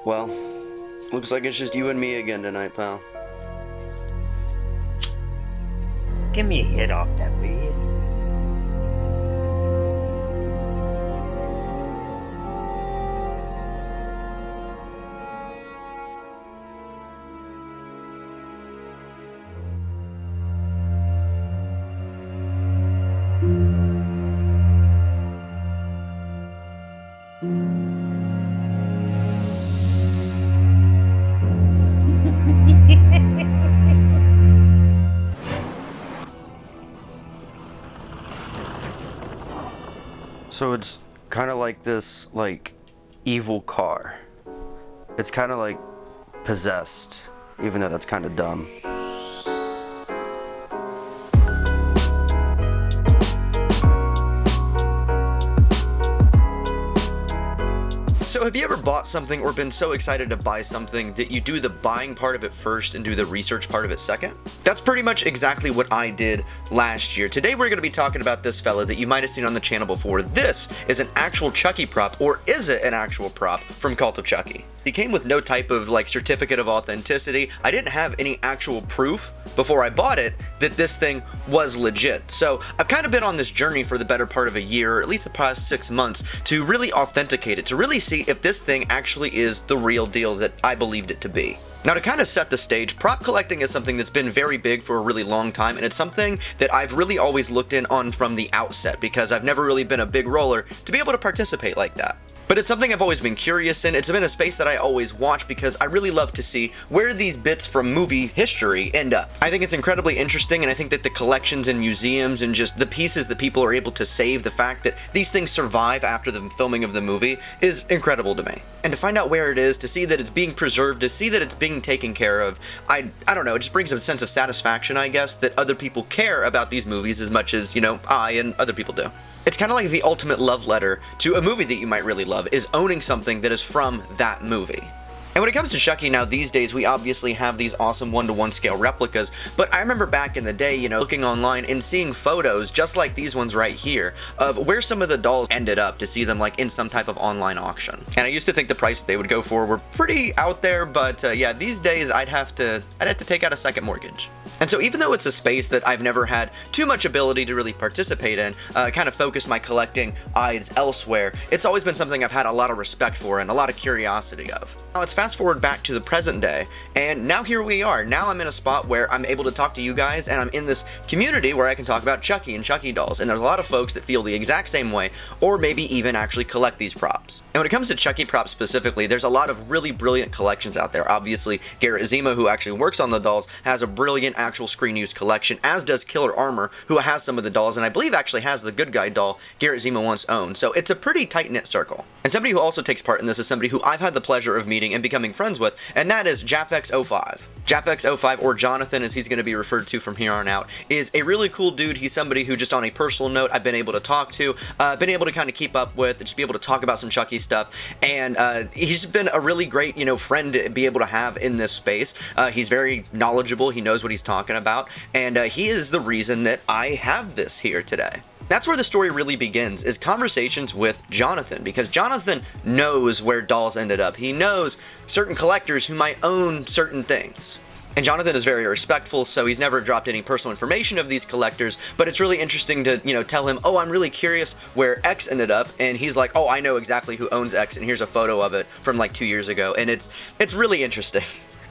Well, looks like it's just you and me again tonight, pal. Give me a hit off that, will you? So it's kind of like this, evil car. It's kind of like possessed, even though that's kind of dumb. So have you ever bought something or been so excited to buy something that you do the buying part of it first and do the research part of it second? That's pretty much exactly what I did last year. Today we're going to be talking about this fella that you might have seen on the channel before. This is an actual Chucky prop, or is it an actual prop from Cult of Chucky? He came with no type of certificate of authenticity. I didn't have any actual proof before I bought it that this thing was legit. So I've kind of been on this journey for the better part of a year, or at least the past 6 months, to really authenticate it, to really see if this thing actually is the real deal that I believed it to be. Now, to kind of set the stage, prop collecting is something that's been very big for a really long time, and it's something that I've really always looked in on from the outset, because I've never really been a big roller to be able to participate like that. But it's something I've always been curious in. It's been a space that I always watch because I really love to see where these bits from movie history end up. I think it's incredibly interesting, and I think that the collections and museums and just the pieces that people are able to save, the fact that these things survive after the filming of the movie, is incredible to me. And to find out where it is, to see that it's being preserved, to see that it's being taken care of, I don't know, it just brings a sense of satisfaction, I guess, that other people care about these movies as much as, I and other people do. It's kind of like the ultimate love letter to a movie that you might really love, is owning something that is from that movie. And when it comes to Chucky now these days, we obviously have these awesome 1-to-1 scale replicas, but I remember back in the day, looking online and seeing photos just like these ones right here of where some of the dolls ended up, to see them in some type of online auction. And I used to think the price they would go for were pretty out there, but yeah, these days I'd have to take out a second mortgage. And so even though it's a space that I've never had too much ability to really participate in, kind of focus my collecting eyes elsewhere, it's always been something I've had a lot of respect for and a lot of curiosity of. Now let's fast forward back to the present day, and now here we are. Now I'm in a spot where I'm able to talk to you guys, and I'm in this community where I can talk about Chucky and Chucky dolls, and there's a lot of folks that feel the exact same way, or maybe even actually collect these props. And when it comes to Chucky props specifically, there's a lot of really brilliant collections out there. Obviously, Garrett Zima, who actually works on the dolls, has a brilliant actual screen use collection, as does Killer Armor, who has some of the dolls, and I believe actually has the good guy doll Garrett Zima once owned. So it's a pretty tight-knit circle. And somebody who also takes part in this is somebody who I've had the pleasure of meeting and becoming friends with, and that is JaffX05. JaffX05, or Jonathan as he's going to be referred to from here on out, is a really cool dude. He's somebody who, just on a personal note, I've been able to talk to, been able to kind of keep up with, just be able to talk about some Chucky stuff, and he's been a really great, friend to be able to have in this space. He's very knowledgeable, he knows what he's talking about, and he is the reason that I have this here today. That's where the story really begins, is conversations with Jonathan, because Jonathan knows where dolls ended up. He knows certain collectors who might own certain things. And Jonathan is very respectful, so he's never dropped any personal information of these collectors, but it's really interesting to, tell him, oh, I'm really curious where X ended up, and he's like, oh, I know exactly who owns X, and here's a photo of it from 2 years ago, and it's really interesting.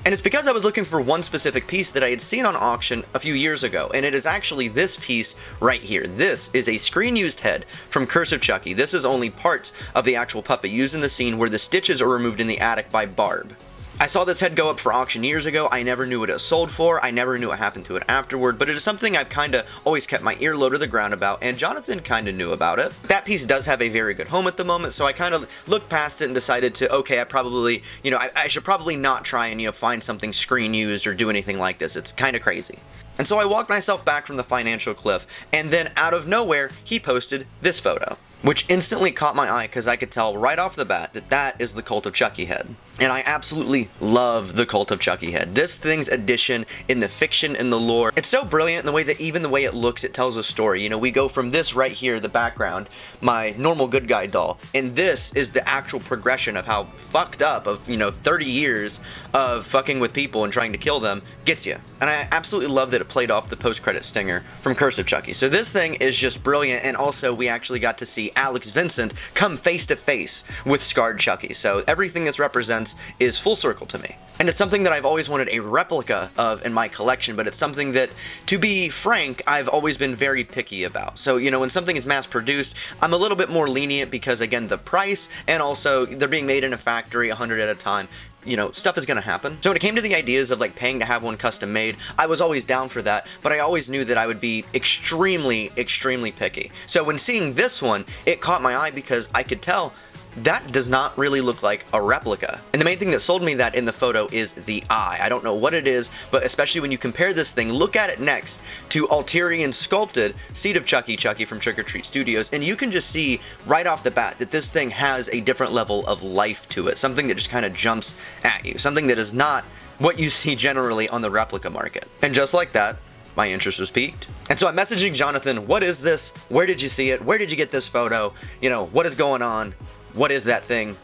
And it's because I was looking for one specific piece that I had seen on auction a few years ago, and it is actually this piece right here. This is a screen-used head from Curse of Chucky. This is only part of the actual puppet used in the scene where the stitches are removed in the attic by Barb. I saw this head go up for auction years ago. I never knew what it was sold for. I never knew what happened to it afterward, but it is something I've kind of always kept my ear low to the ground about, and Jonathan kind of knew about it. That piece does have a very good home at the moment, so I kind of looked past it and decided to, okay, I should probably not try and, find something screen used or do anything like this. It's kind of crazy. And so I walked myself back from the financial cliff, and then out of nowhere, he posted this photo. which instantly caught my eye because I could tell right off the bat that that is the Cult of Chucky head. And I absolutely love the Cult of Chucky head. This thing's addition in the fiction and the lore, it's so brilliant in the way that even the way it looks, it tells a story. You know, we go from this right here, the background, my normal good guy doll, and this is the actual progression of how fucked up of, you know, 30 years of fucking with people and trying to kill them gets you. And I absolutely love that it played off the post-credit stinger from Curse of Chucky. So this thing is just brilliant, and also we actually got to see Alex Vincent come face to face with scarred Chucky. So everything this represents is full circle to me. And it's something that I've always wanted a replica of in my collection, but it's something that, to be frank, I've always been very picky about. So, you know, when something is mass produced, I'm a little bit more lenient because, again, the price, and also they're being made in a factory 100 at a time. You know, stuff is gonna happen. So when it came to the ideas of like paying to have one custom made, I was always down for that, but I always knew that I would be extremely, extremely picky. So when seeing this one, it caught my eye because I could tell that does not really look like a replica. And the main thing that sold me that in the photo is the eye. I don't know what it is, but especially when you compare this thing, look at it next to Alterian's sculpted Seed of Chucky from Trick or Treat Studios, and you can just see right off the bat that this thing has a different level of life to it, something that just kind of jumps at you, something that is not what you see generally on the replica market. And just like that, my interest was piqued. And so I'm messaging Jonathan, what is this? Where did you see it? Where did you get this photo? You know, what is going on? What is that thing?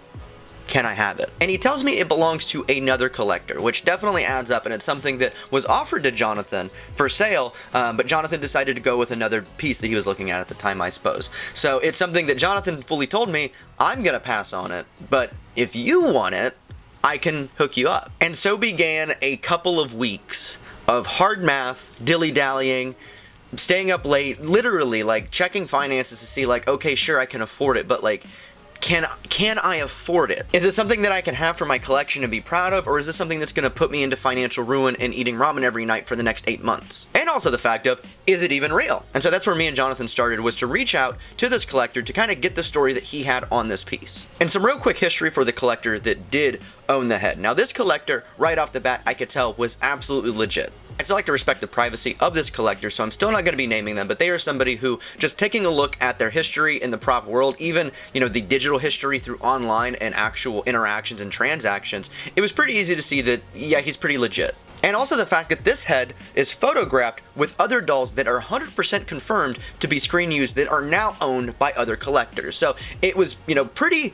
Can I have it? And he tells me it belongs to another collector, which definitely adds up, and it's something that was offered to Jonathan for sale, but Jonathan decided to go with another piece that he was looking at the time, I suppose. So it's something that Jonathan fully told me, I'm gonna pass on it, but if you want it, I can hook you up. And so began a couple of weeks of hard math, dilly-dallying, staying up late, literally like checking finances to see like, okay, sure, I can afford it, but like, can I afford it? Is it something that I can have for my collection and be proud of, or is this something that's gonna put me into financial ruin and eating ramen every night for the next 8 months? And also the fact of, is it even real? And so that's where me and Jonathan started, was to reach out to this collector to kind of get the story that he had on this piece. And some real quick history for the collector that did own the head. Now this collector, right off the bat, I could tell was absolutely legit. I still like to respect the privacy of this collector, so I'm still not going to be naming them, but they are somebody who, just taking a look at their history in the prop world, even, you know, the digital history through online and actual interactions and transactions, it was pretty easy to see that, yeah, he's pretty legit. And also the fact that this head is photographed with other dolls that are 100% confirmed to be screen used that are now owned by other collectors. So it was, you know, pretty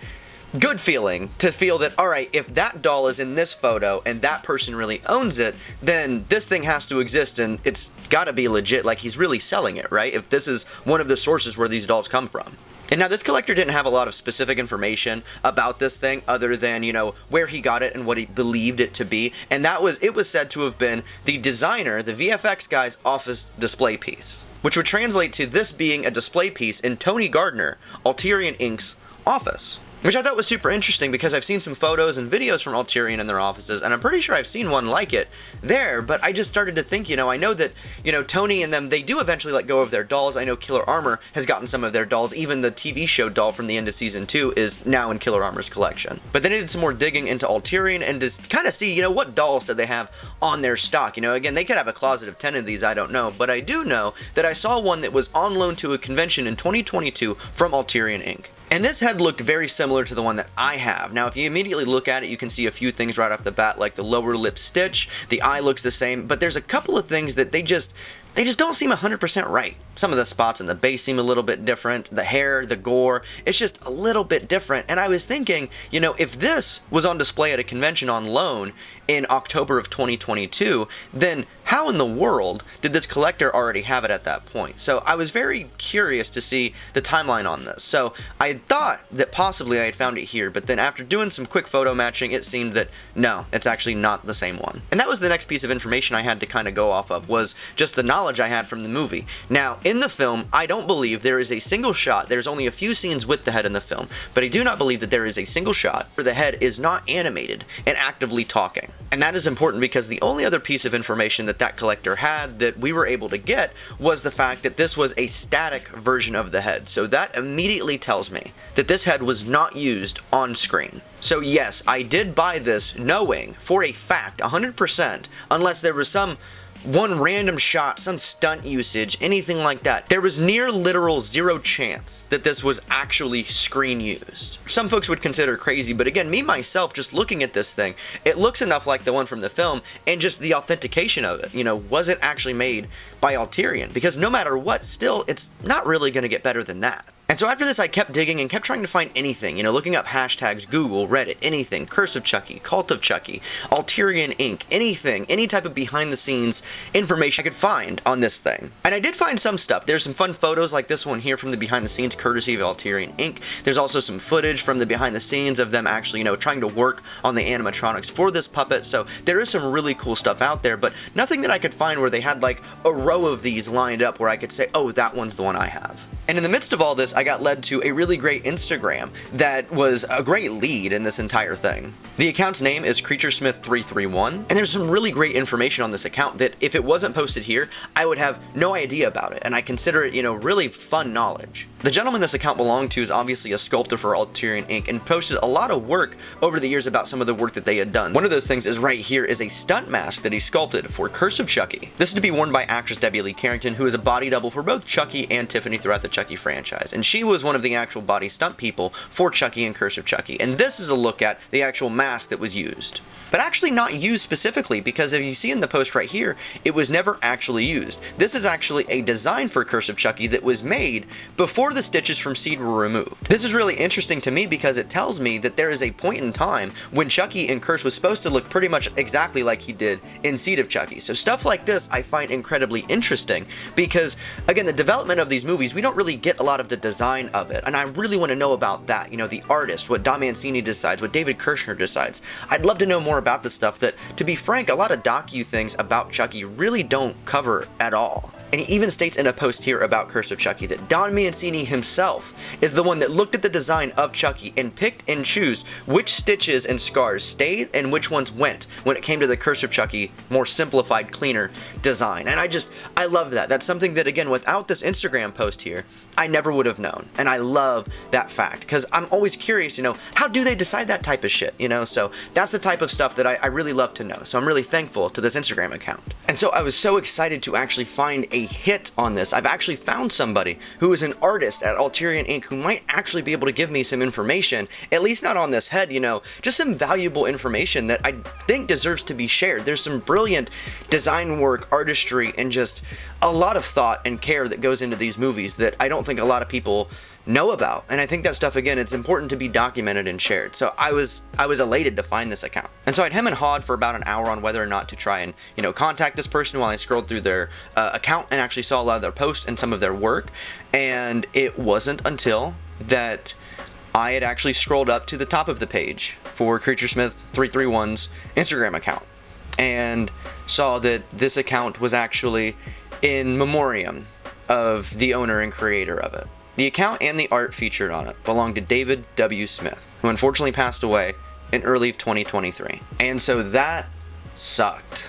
good feeling to feel that, all right, if that doll is in this photo and that person really owns it, then this thing has to exist and it's gotta be legit, like he's really selling it, right? If this is one of the sources where these dolls come from. And now this collector didn't have a lot of specific information about this thing other than, you know, where he got it and what he believed it to be. And that was, it was said to have been the designer, the VFX guy's office display piece, which would translate to this being a display piece in Tony Gardner, Alterian Inc.'s office. Which I thought was super interesting because I've seen some photos and videos from Alterian in their offices, and I'm pretty sure I've seen one like it there, but I just started to think, you know, I know that, you know, Tony and them, they do eventually let go of their dolls. I know Killer Armor has gotten some of their dolls. Even the TV show doll from the end of season 2 is now in Killer Armor's collection. But then I did some more digging into Alterian and just kind of see, you know, what dolls do they have on their stock. You know, again, they could have a closet of 10 of these, I don't know, but I do know that I saw one that was on loan to a convention in 2022 from Alterian Inc. And this head looked very similar to the one that I have. Now, if you immediately look at it, you can see a few things right off the bat, like the lower lip stitch, the eye looks the same, but there's a couple of things that they just don't seem 100% right. Some of the spots in the base seem a little bit different, the hair, the gore, it's just a little bit different. And I was thinking, you know, if this was on display at a convention on loan in October of 2022, then how in the world did this collector already have it at that point? So I was very curious to see the timeline on this. So I had thought that possibly I had found it here, but then after doing some quick photo matching, it seemed that no, it's actually not the same one. And that was the next piece of information I had to kind of go off of, was just the knowledge I had from the movie. Now, in the film, I don't believe there is a single shot, there's only a few scenes with the head in the film, but I do not believe that there is a single shot where the head is not animated and actively talking. And that is important because the only other piece of information that that collector had that we were able to get was the fact that this was a static version of the head. So that immediately tells me that this head was not used on screen. So yes, I did buy this knowing for a fact, 100%, unless there was some one random shot, some stunt usage, anything like that. There was near literal zero chance that this was actually screen used. Some folks would consider crazy, but again, me myself, just looking at this thing, it looks enough like the one from the film, and just the authentication of it, you know, was it actually made by Alterian? Because no matter what, still, it's not really going to get better than that. And so after this, I kept digging and kept trying to find anything, you know, looking up hashtags, Google, Reddit, anything, Curse of Chucky, Cult of Chucky, Alterian Inc., anything, any type of behind the scenes information I could find on this thing. And I did find some stuff. There's some fun photos like this one here from the behind the scenes, courtesy of Alterian Inc. There's also some footage from the behind the scenes of them actually, you know, trying to work on the animatronics for this puppet. So there is some really cool stuff out there, but nothing that I could find where they had like a row of these lined up where I could say, oh, that one's the one I have. And in the midst of all this, I got led to a really great Instagram that was a great lead in this entire thing. The account's name is CreatureSmith331, and there's some really great information on this account that if it wasn't posted here, I would have no idea about it, and I consider it, you know, really fun knowledge. The gentleman this account belonged to is obviously a sculptor for Alterian Inc. and posted a lot of work over the years about some of the work that they had done. One of those things is right here is a stunt mask that he sculpted for Curse of Chucky. This is to be worn by actress Debbie Lee Carrington, who is a body double for both Chucky and Tiffany throughout the Chucky franchise, and she was one of the actual body stunt people for Chucky and Curse of Chucky, and this is a look at the actual mask that was used. But actually not used specifically, because if you see in the post right here, it was never actually used. This is actually a design for Curse of Chucky that was made before the stitches from Seed were removed. This is really interesting to me because it tells me that there is a point in time when Chucky and Curse was supposed to look pretty much exactly like he did in Seed of Chucky. So stuff like this I find incredibly interesting because, again, the development of these movies, we don't really get a lot of the design of it, and I really want to know about that, you know, the artist, what Don Mancini decides, what David Kirshner decides. I'd love to know more about the stuff that, to be frank, a lot of docu things about Chucky really don't cover at all. And he even states in a post here about Curse of Chucky that Don Mancini himself is the one that looked at the design of Chucky and picked and chose which stitches and scars stayed and which ones went when it came to the Curse of Chucky more simplified, cleaner design. And I love that. That's something that, again, without this Instagram post here, I never would have known. And I love that fact because I'm always curious, you know, how do they decide that type of shit, you know? So that's the type of stuff that I really love to know. So I'm really thankful to this Instagram account. And so I was so excited to actually find a hit on this. I've actually found somebody who is an artist at Alterian Inc. who might actually be able to give me some information, at least not on this head, you know, just some valuable information that I think deserves to be shared. There's some brilliant design work, artistry, and just a lot of thought and care that goes into these movies that I don't think a lot of people know about. And I think that stuff, again, it's important to be documented and shared. So I was elated to find this account. And so I'd hem and hawed for about an hour on whether or not to try and, you know, contact this person while I scrolled through their account and actually saw a lot of their posts and some of their work. And it wasn't until that I had actually scrolled up to the top of the page for CreatureSmith331's Instagram account and saw that this account was actually in memoriam of the owner and creator of it. The account and the art featured on it belonged to David W. Smith, who unfortunately passed away in early 2023. And so that sucked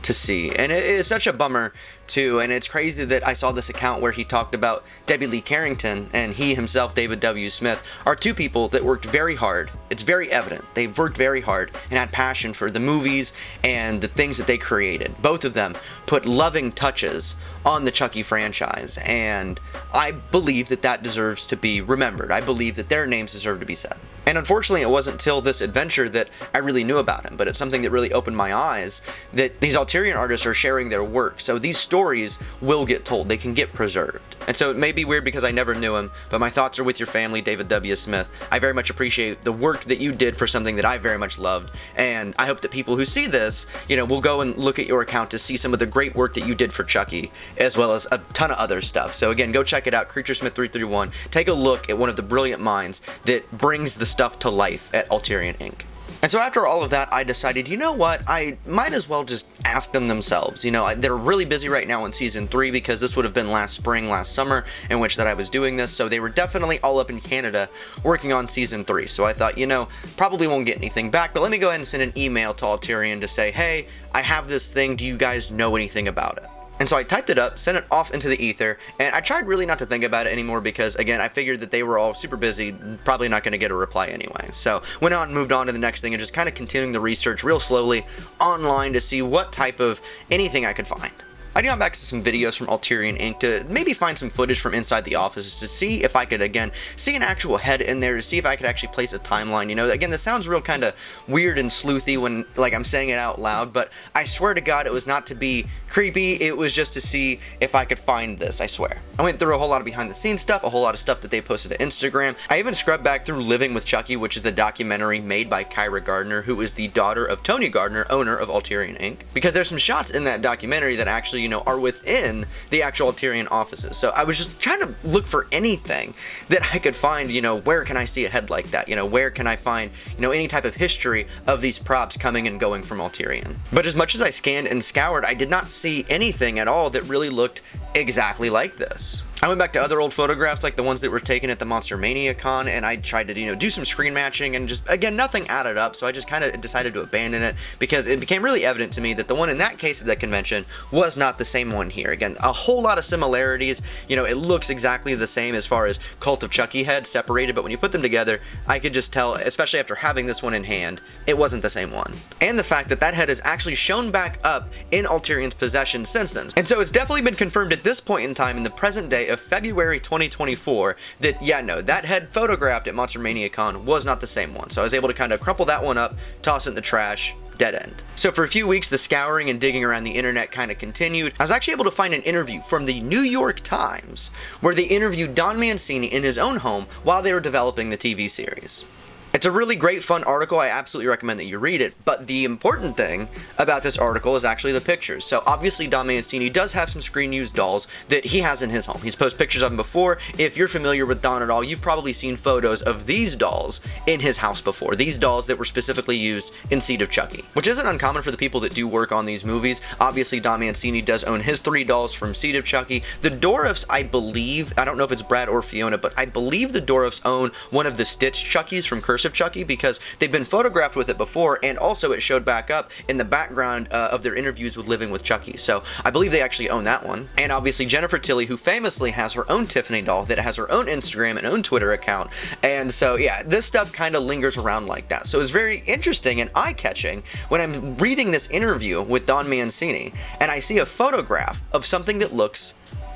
to see. And it is such a bummer too, and it's crazy that I saw this account where he talked about Debbie Lee Carrington and he himself, David W. Smith, are two people that worked very hard. It's very evident. They've worked very hard and had passion for the movies and the things that they created. Both of them put loving touches on the Chucky franchise, and I believe that that deserves to be remembered. I believe that their names deserve to be said. And unfortunately, it wasn't till this adventure that I really knew about him, but it's something that really opened my eyes that these Alterian artists are sharing their work. So these stories will get told. They can get preserved. And so it may be weird because I never knew him, but my thoughts are with your family, David W. Smith. I very much appreciate the work that you did for something that I very much loved. And I hope that people who see this, you know, will go and look at your account to see some of the great work that you did for Chucky, as well as a ton of other stuff. So again, go check it out, CreatureSmith331. Take a look at one of the brilliant minds that brings the stuff to life at Alterian Inc. And so after all of that, I decided, you know what, I might as well just ask them themselves. You know, they're really busy right now in season 3 because this would have been last spring, last summer, in which that I was doing this. So they were definitely all up in Canada working on season 3. So I thought, you know, probably won't get anything back, but let me go ahead and send an email to Alterian to say, hey, I have this thing. Do you guys know anything about it? And so I typed it up, sent it off into the ether, and I tried really not to think about it anymore because, again, I figured that they were all super busy, probably not going to get a reply anyway. So went on and moved on to the next thing and just kind of continuing the research real slowly online to see what type of anything I could find. I got back to some videos from Ulterior Inc. to maybe find some footage from inside the offices to see if I could, again, see an actual head in there, to see if I could actually place a timeline. You know, again, this sounds real kind of weird and sleuthy when, like, I'm saying it out loud, but I swear to God, it was not to be creepy, it was just to see if I could find this, I swear. I went through a whole lot of behind the scenes stuff, a whole lot of stuff that they posted to Instagram. I even scrubbed back through Living with Chucky, which is the documentary made by Kyra Gardner, who is the daughter of Tony Gardner, owner of Ulterior Inc. Because there's some shots in that documentary that actually, you know, are within the actual Ulterior offices. So I was just trying to look for anything that I could find, you know, where can I see a head like that? You know, where can I find, you know, any type of history of these props coming and going from Ulterior? But as much as I scanned and scoured, I did not see anything at all that really looked exactly like this. I went back to other old photographs like the ones that were taken at the Monster Mania con, and I tried to, you know, do some screen matching, and just, again, nothing added up, so I just kind of decided to abandon it because it became really evident to me that the one in that case at that convention was not the same one here. Again, a whole lot of similarities, you know, it looks exactly the same as far as Cult of Chucky head separated, but when you put them together, I could just tell, especially after having this one in hand, it wasn't the same one. And the fact that that head has actually shown back up in Ulterion's possession since then. And so it's definitely been confirmed at this point in time in the present day of February 2024 that, yeah, no, that head photographed at Monster Mania Con was not the same one. So I was able to kind of crumple that one up, toss it in the trash, dead end. So for a few weeks, the scouring and digging around the internet kind of continued. I was actually able to find an interview from the New York Times where they interviewed Don Mancini in his own home while they were developing the TV series. It's a really great, fun article. I absolutely recommend that you read it, but the important thing about this article is actually the pictures. So obviously Don Mancini does have some screen-used dolls that he has in his home. He's posted pictures of them before. If you're familiar with Don at all, you've probably seen photos of these dolls in his house before. These dolls that were specifically used in Seed of Chucky, which isn't uncommon for the people that do work on these movies. Obviously, Don Mancini does own his 3 dolls from Seed of Chucky. The Dorffs, I believe, I don't know if it's Brad or Fiona, but I believe the Dorffs own one of the Stitch Chuckies from Curse of Chucky because they've been photographed with it before, and also it showed back up in the background of their interviews with Living with Chucky. So I believe they actually own that one. And obviously Jennifer Tilly, who famously has her own Tiffany doll that has her own Instagram and own Twitter account. And so yeah, this stuff kind of lingers around like that. So it's very interesting and eye-catching when I'm reading this interview with Don Mancini and I see a photograph of something that looks,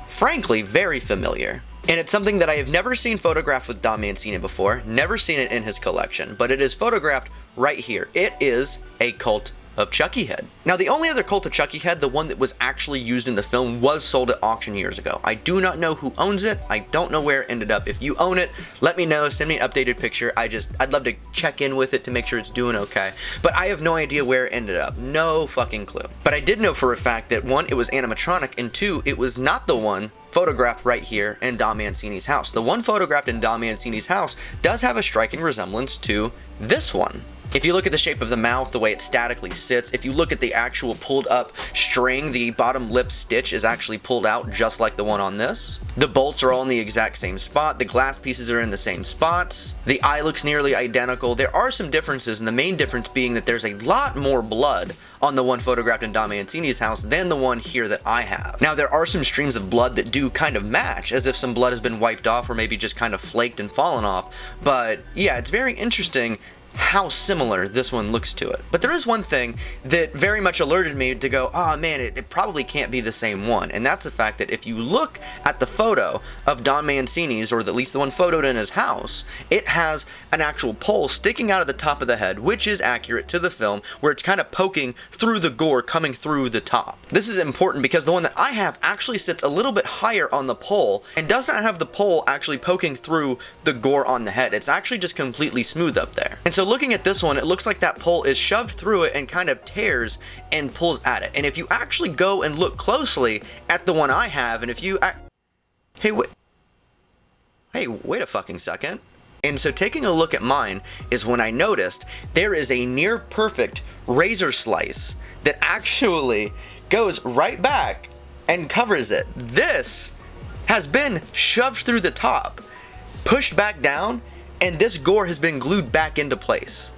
frankly, very familiar. And it's something that I have never seen photographed with Don Mancini before, never seen it in his collection, but it is photographed right here. It is a Cult of Chucky head. Now, the only other Cult of Chucky head, the one that was actually used in the film, was sold at auction years ago. I do not know who owns it. I don't know where it ended up. If you own it, let me know. Send me an updated picture. I'd love to check in with it to make sure it's doing okay. But I have no idea where it ended up. No fucking clue. But I did know for a fact that 1, it was animatronic, and 2, it was not the one photographed right here in Don Mancini's house. The one photographed in Don Mancini's house does have a striking resemblance to this one. If you look at the shape of the mouth, the way it statically sits, if you look at the actual pulled up string, the bottom lip stitch is actually pulled out just like the one on this. The bolts are all in the exact same spot. The glass pieces are in the same spots. The eye looks nearly identical. There are some differences, and the main difference being that there's a lot more blood on the one photographed in Don Mancini's house than the one here that I have. Now, there are some streams of blood that do kind of match, as if some blood has been wiped off or maybe just kind of flaked and fallen off. But yeah, it's very interesting how similar this one looks to it. But there is one thing that very much alerted me to go, oh man, it probably can't be the same one. And that's the fact that if you look at the photo of Don Mancini's, or at least the one photoed in his house, it has an actual pole sticking out of the top of the head, which is accurate to the film, where it's kind of poking through the gore coming through the top. This is important because the one that I have actually sits a little bit higher on the pole and does not have the pole actually poking through the gore on the head. It's actually just completely smooth up there. And so looking at this one, it looks like that pole is shoved through it and kind of tears and pulls at it. And if you actually go and look closely at the one I have, and if you hey, wait a fucking second. And so taking a look at mine is when I noticed there is a near perfect razor slice that actually goes right back and covers it. This has been shoved through the top, pushed back down, and this gore has been glued back into place.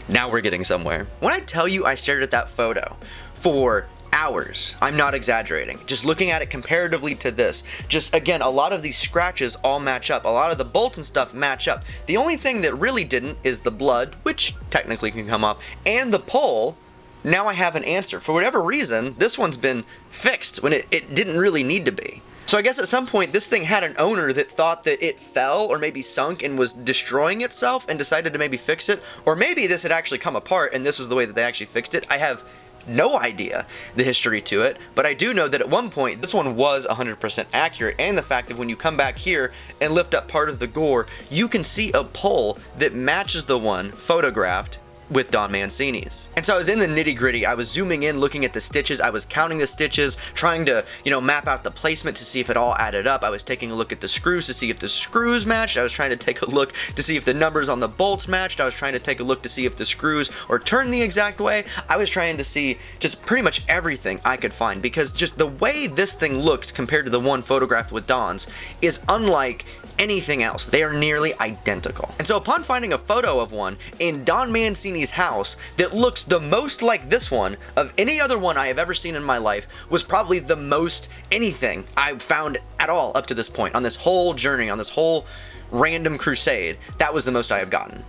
Now we're getting somewhere. When I tell you I stared at that photo for hours. I'm not exaggerating. Just looking at it comparatively to this, just again, a lot of these scratches all match up. A lot of the bolts and stuff match up. The only thing that really didn't is the blood, which technically can come off, and the pole. Now I have an answer. For whatever reason, this one's been fixed when it didn't really need to be. So I guess at some point this thing had an owner that thought that it fell or maybe sunk and was destroying itself and decided to maybe fix it. Or maybe this had actually come apart and this was the way that they actually fixed it. I have no idea the history to it, but I do know that at one point this one was 100% accurate, and the fact that when you come back here and lift up part of the gore, you can see a pole that matches the one photographed with Don Mancini's. And so I was in the nitty gritty. I was zooming in, looking at the stitches. I was counting the stitches, trying to, map out the placement to see if it all added up. I was taking a look at the screws to see if the screws matched. I was trying to take a look to see if the numbers on the bolts matched. I was trying to take a look to see if the screws are turned the exact way. I was trying to see just pretty much everything I could find, because just the way this thing looks compared to the one photographed with Don's is unlike anything else. They are nearly identical. And so upon finding a photo of one in Don Mancini's house that looks the most like this one of any other one I have ever seen in my life, was probably the most anything I've found at all up to this point on this whole journey, on this whole random crusade. That was the most I have gotten.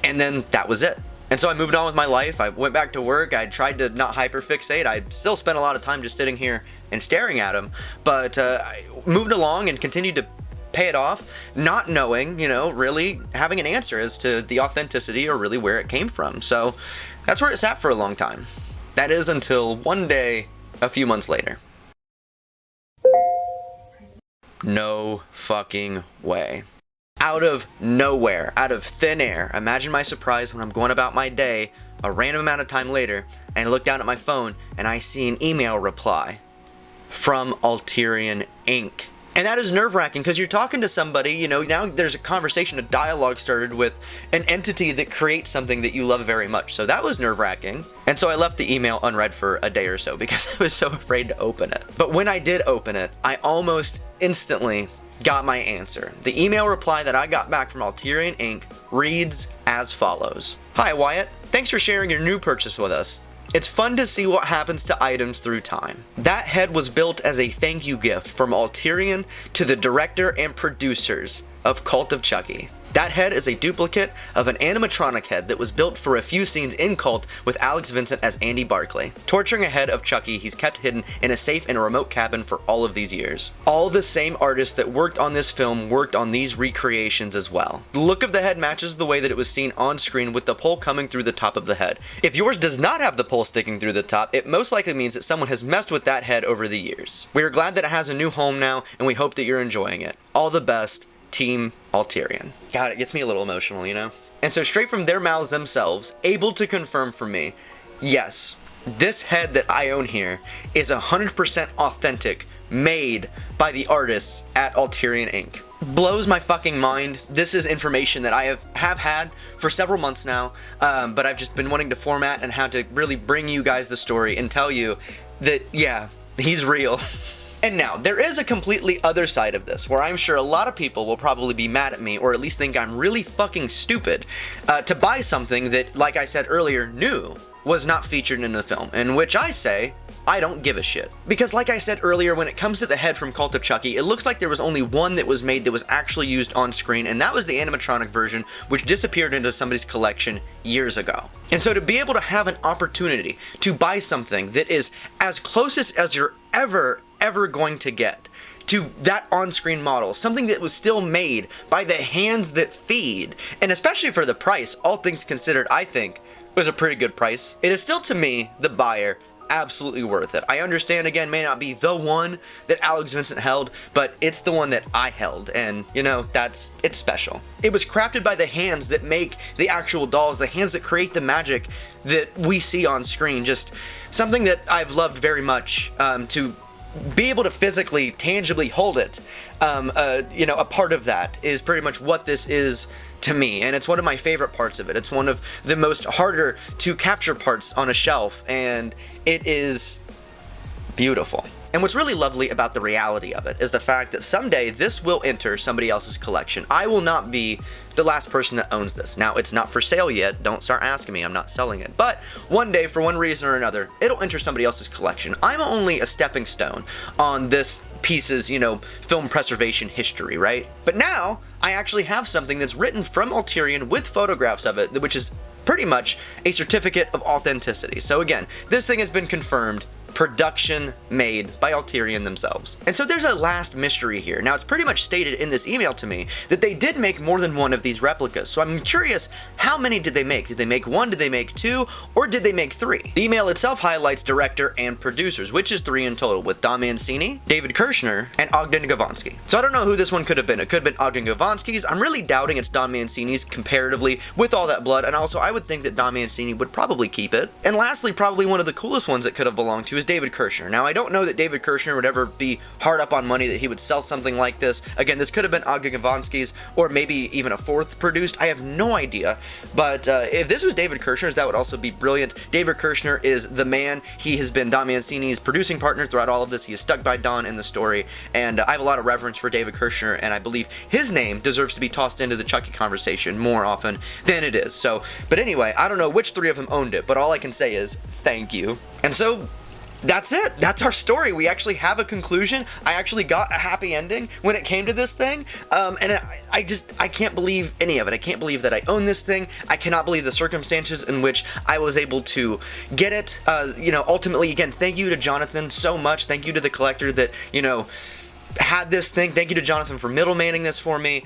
And then that was it. And so I moved on with my life. I went back to work. I tried to not hyperfixate. I still spent a lot of time just sitting here and staring at them, but I moved along and continued to pay it off, not knowing, really having an answer as to the authenticity or really where it came from. So that's where it sat for a long time. That is until one day, a few months later. No fucking way. Out of nowhere, out of thin air, imagine my surprise when I'm going about my day a random amount of time later and I look down at my phone and I see an email reply from Ulterior Inc. And that is nerve-wracking, because you're talking to somebody, now there's a conversation, a dialogue started with an entity that creates something that you love very much. So that was nerve-wracking. And so I left the email unread for a day or so because I was so afraid to open it. But when I did open it, I almost instantly got my answer. The email reply that I got back from Ulterior Inc. reads as follows. Hi Wyatt, thanks for sharing your new purchase with us. It's fun to see what happens to items through time. That head was built as a thank you gift from Ulterior to the director and producers of Cult of Chucky. That head is a duplicate of an animatronic head that was built for a few scenes in Cult with Alex Vincent as Andy Barclay, torturing a head of Chucky he's kept hidden in a safe in a remote cabin for all of these years. All the same artists that worked on this film worked on these recreations as well. The look of the head matches the way that it was seen on screen, with the pole coming through the top of the head. If yours does not have the pole sticking through the top, it most likely means that someone has messed with that head over the years. We are glad that it has a new home now, and we hope that you're enjoying it. All the best, Team Ulterior. God, it gets me a little emotional, And so straight from their mouths themselves, able to confirm for me, yes, this head that I own here is 100% authentic, made by the artists at Ulterior Inc. Blows my fucking mind. This is information that I have had for several months now, but I've just been wanting to format and how to really bring you guys the story and tell you that, yeah, he's real. And now, there is a completely other side of this, where I'm sure a lot of people will probably be mad at me, or at least think I'm really fucking stupid, to buy something that, like I said earlier, new was not featured in the film, in which I say, I don't give a shit. Because like I said earlier, when it comes to the head from Cult of Chucky, it looks like there was only one that was made that was actually used on screen, and that was the animatronic version, which disappeared into somebody's collection years ago. And so to be able to have an opportunity to buy something that is as close as you're ever going to get to that on-screen model, something that was still made by the hands that feed, and especially for the price, all things considered, I think was a pretty good price. It is still, to me, the buyer, absolutely worth it. I understand, again, may not be the one that Alex Vincent held, but it's the one that I held, and it's special. It was crafted by the hands that make the actual dolls, the hands that create the magic that we see on screen. Just something that I've loved very much, to be able to physically, tangibly hold it. A part of that is pretty much what this is to me, and it's one of my favorite parts of it. It's one of the most harder to capture parts on a shelf, and it is beautiful. And what's really lovely about the reality of it is the fact that someday this will enter somebody else's collection. I will not be the last person that owns this. Now, it's not for sale yet. Don't start asking me. I'm not selling it. But one day, for one reason or another, it'll enter somebody else's collection. I'm only a stepping stone on this piece's, film preservation history, right? But now, I actually have something that's written from Alterian with photographs of it, which is pretty much a certificate of authenticity. So again, this thing has been confirmed. Production made by Alterian themselves. And so there's a last mystery here. Now, it's pretty much stated in this email to me that they did make more than one of these replicas. So I'm curious, how many did they make? Did they make one? Did they make two? Or did they make three? The email itself highlights director and producers, which is 3 in total, with Don Mancini, David Kirshner, and Ogden Gavonsky. So I don't know who this one could have been. It could have been Ogden Gavonsky's. I'm really doubting it's Don Mancini's comparatively with all that blood. And also, I would think that Don Mancini would probably keep it. And lastly, probably one of the coolest ones it could have belonged to is David Kirshner. Now, I don't know that David Kirshner would ever be hard up on money that he would sell something like this. Again, this could have been Ogden Gavonsky's, or maybe even a fourth produced. I have no idea. But if this was David Kirshner's, that would also be brilliant. David Kirshner is the man. He has been Don Mancini's producing partner throughout all of this. He is stuck by Don in the story. And I have a lot of reverence for David Kirshner, and I believe his name deserves to be tossed into the Chucky conversation more often than it is. So, but anyway, I don't know which 3 of them owned it, but all I can say is thank you. And so, that's it. That's our story. We actually have a conclusion. I actually got a happy ending when it came to this thing. And I can't believe any of it. I can't believe that I own this thing. I cannot believe the circumstances in which I was able to get it. Ultimately, again, thank you to Jonathan so much. Thank you to the collector that, had this thing. Thank you to Jonathan for middlemaning this for me.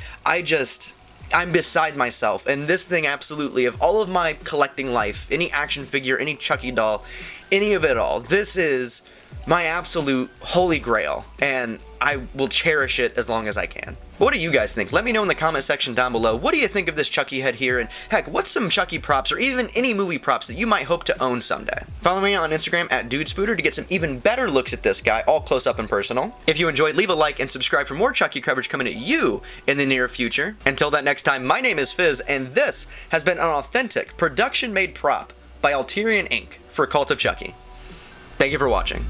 I'm beside myself, and this thing absolutely, of all of my collecting life, any action figure, any Chucky doll, any of it all, this is my absolute holy grail, and I will cherish it as long as I can. What do you guys think? Let me know in the comment section down below. What do you think of this Chucky head here? And heck, what's some Chucky props or even any movie props that you might hope to own someday? Follow me on Instagram at DudeSpooter to get some even better looks at this guy, all close up and personal. If you enjoyed, leave a like and subscribe for more Chucky coverage coming at you in the near future. Until that next time, my name is Fizz, and this has been an authentic, production-made prop by Alterian Inc. for Cult of Chucky. Thank you for watching.